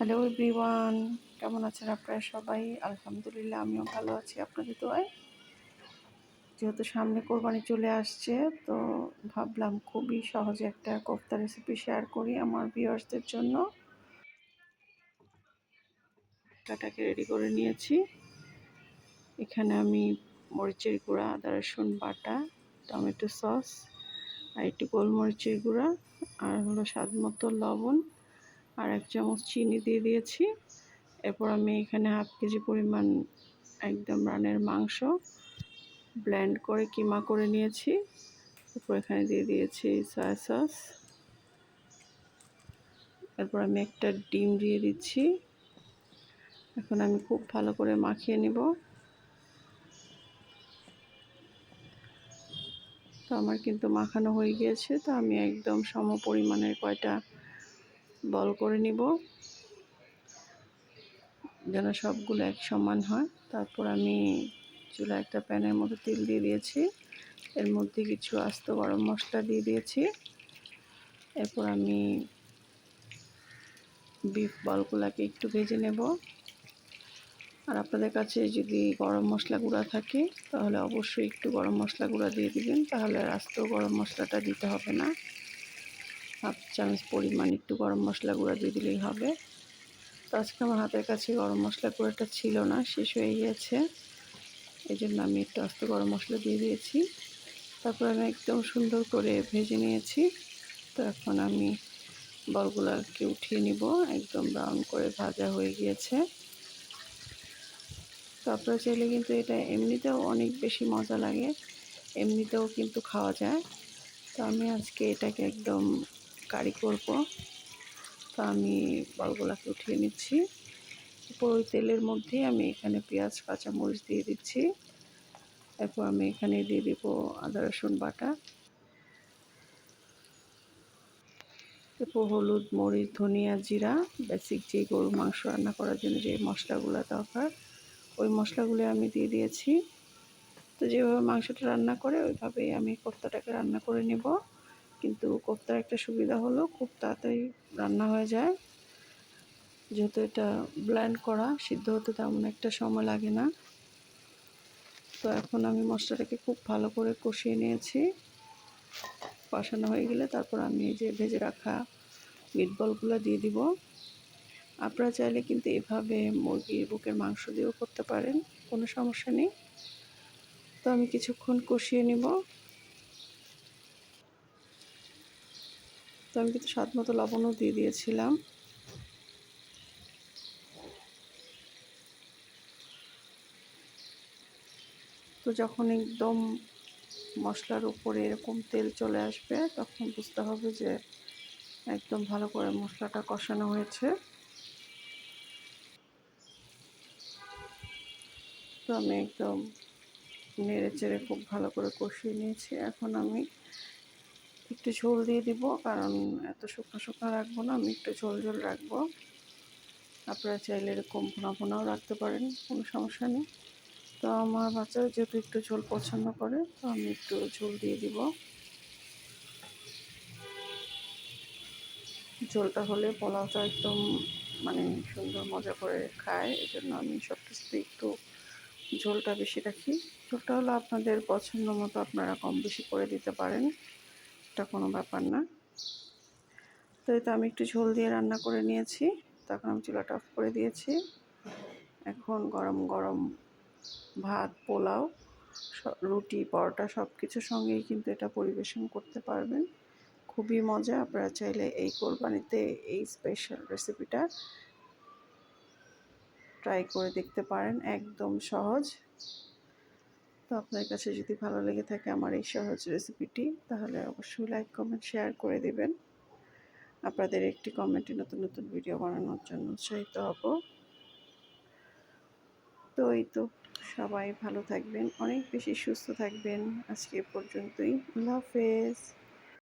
Hello everyone, কেমন আছেন আপনারা সবাই? আলহামদুলিল্লাহ আমিও ভালো আছি আপনাদের দোয়ায়। যেহেতু সামনে কোরবানি চলে আসছে, তো ভাবলাম খুবই সহজে একটা কোফতা রেসিপি শেয়ার করি আমার ভিউয়ার্সদের জন্য। মশলাটাকে রেডি করে নিয়েছি। এখানে আমি মরিচের গুঁড়া, আদা রসুন বাটা, টমেটো সস, আর একটু গোলমরিচের গুঁড়া, আর হলো স্বাদ মতো লবণ, আর 1 চামচ চিনি দিয়ে দিয়েছি। এরপর আমি এখানে হাফ কেজি পরিমাণ একদম রানের মাংস ব্লেন্ড করে কিমা করে নিয়েছি। এরপর এখানে দিয়ে দিয়েছি সয়া সস। এরপর আমি একটা ডিম দিয়ে দিচ্ছি। এখন আমি খুব ভালো করে মাখিয়ে নিব। তো আমার কিন্তু মাখানো হয়ে গিয়েছে, তো আমি একদম সম পরিমাণের কয়টা বল করে নিব যেন সবগুলো এক সমান হয়। তারপর আমি চুলায় একটা প্যানের মধ্যে তেল দিয়ে দিয়েছি। এর মধ্যে কিছু আস্ত গরম মশলা দিয়ে দিয়েছি। এরপর আমি বিফ বলগুলোকে একটু ভেজে নেব। আর আপনাদের কাছে যদি গরম মশলা গুঁড়া থাকে তাহলে অবশ্যই একটু গরম মশলা গুঁড়া দিয়ে দিবেন, তাহলে আর আস্ত গরম মশলাটা দিতে হবে না। হাফ চামচ পরিমাণ একটু গরম মশলা গুঁড়া দিয়ে দিলেই হবে। তো আজকে আমার হাতের কাছে গরম মশলা গুঁড়াটা ছিল না, শেষ হয়ে গিয়েছে। এই জন্য আমি একটু আস্ত গরম মশলা দিয়ে দিয়েছি। তারপর আমি একদম সুন্দর করে ভেজে নিয়েছি। তো এখন আমি বলগুলোকে উঠিয়ে নিব। একদম ব্রাউন করে ভাজা হয়ে গিয়েছে। তো আপনারা চাইলে কিন্তু এটা এমনিতেও অনেক বেশি মজা লাগে, এমনিতেও কিন্তু খাওয়া যায়। তো আমি আজকে এটাকে একদম কারি করব। তো আমি বলগুলোকে উঠিয়ে নিচ্ছি। এরপর ওই তেলের মধ্যেই আমি এখানে পেঁয়াজ কাঁচামরিচ দিয়ে দিচ্ছি। এরপর আমি এখানে দিয়ে দিব আদা রসুন বাটা। এরপর হলুদ, মরিচ, ধনিয়া, জিরা, বেসিক যে গরুর মাংস রান্না করার জন্য যে মশলাগুলো দরকার ওই মশলাগুলো আমি দিয়ে দিয়েছি। তো যেভাবে মাংসটা রান্না করে ওইভাবেই আমি কোফতাটাকে রান্না করে নেব। কিন্তু কোফতার একটা সুবিধা হলো খুব তাড়াতাড়ি রান্না হয়ে যায়, যেহেতু এটা ব্লেন্ড করা, সিদ্ধ হতে তেমন একটা সময় লাগে না। তো এখন আমি মশলাটাকে খুব ভালো করে কষিয়ে নিয়েছি। কষানো হয়ে গেলে তারপর আমি এই যে ভেজে রাখা মিটবলগুলো দিয়ে দিব। আপনারা চাইলে কিন্তু এভাবে মুরগির বুকের মাংস দিয়েও করতে পারেন, কোনো সমস্যা নেই। তো আমি কিছুক্ষণ কষিয়ে নিব। তো আমি কিন্তু স্বাদ মতো লবণও দিয়ে দিয়েছিলাম। তো যখন একদম মশলার উপরে এরকম তেল চলে আসবে তখন বুঝতে হবে যে একদম ভালো করে মশলাটা কষানো হয়েছে। তো আমি একদম নেড়ে চেড়ে খুব ভালো করে কষিয়ে নিয়েছি। এখন আমি একটু ঝোল দিয়ে দিব, কারণ এত শুকনো শুকনো রাখবো না, আমি একটু ঝোল ঝোল রাখবো। আপনারা চাইলে এরকম ভুনা ভুনাও রাখতে পারেন, কোনো সমস্যা নেই। তো আমার বাচ্চারা যেহেতু একটু ঝোল পছন্দ করে, তো আমি একটু ঝোল দিয়ে দিব। ঝোলটা হলে পোলাওটা একদম মানে সুন্দর মজা করে খায়, এই জন্য আমি সব কিছুতে একটু ঝোলটা বেশি রাখি। ঝোলটা হলো আপনাদের পছন্দ মতো আপনারা কম বেশি করে দিতে পারেন, এটা কোনো ব্যাপার না। তো এই তো আমি একটু ঝোল দিয়ে রান্না করে নিয়েছি। তখন আমি চুলাটা অফ করে দিয়েছি। এখন গরম গরম ভাত, পোলাও, রুটি, পরোটা সব কিছুর সঙ্গেই কিন্তু এটা পরিবেশন করতে পারবেন। খুবই মজা। আপনারা চাইলে এই কোরবানিতে এই স্পেশাল রেসিপিটা ট্রাই করে দেখতে পারেন, একদম সহজ। তো আপনার কাছে যদি ভালো লেগে থাকে আমার এই সহজ রেসিপিটি, তাহলে অবশ্যই লাইক, কমেন্ট, শেয়ার করে দিবেন। আপনাদের একটি কমেন্টে নতুন নতুন ভিডিও বানানোর জন্য উৎসাহিত হব। তো এই তো, সবাই ভালো থাকবেন, অনেক বেশি সুস্থ থাকবেন। আজকে এ পর্যন্তই। আল্লাহ হাফেজ।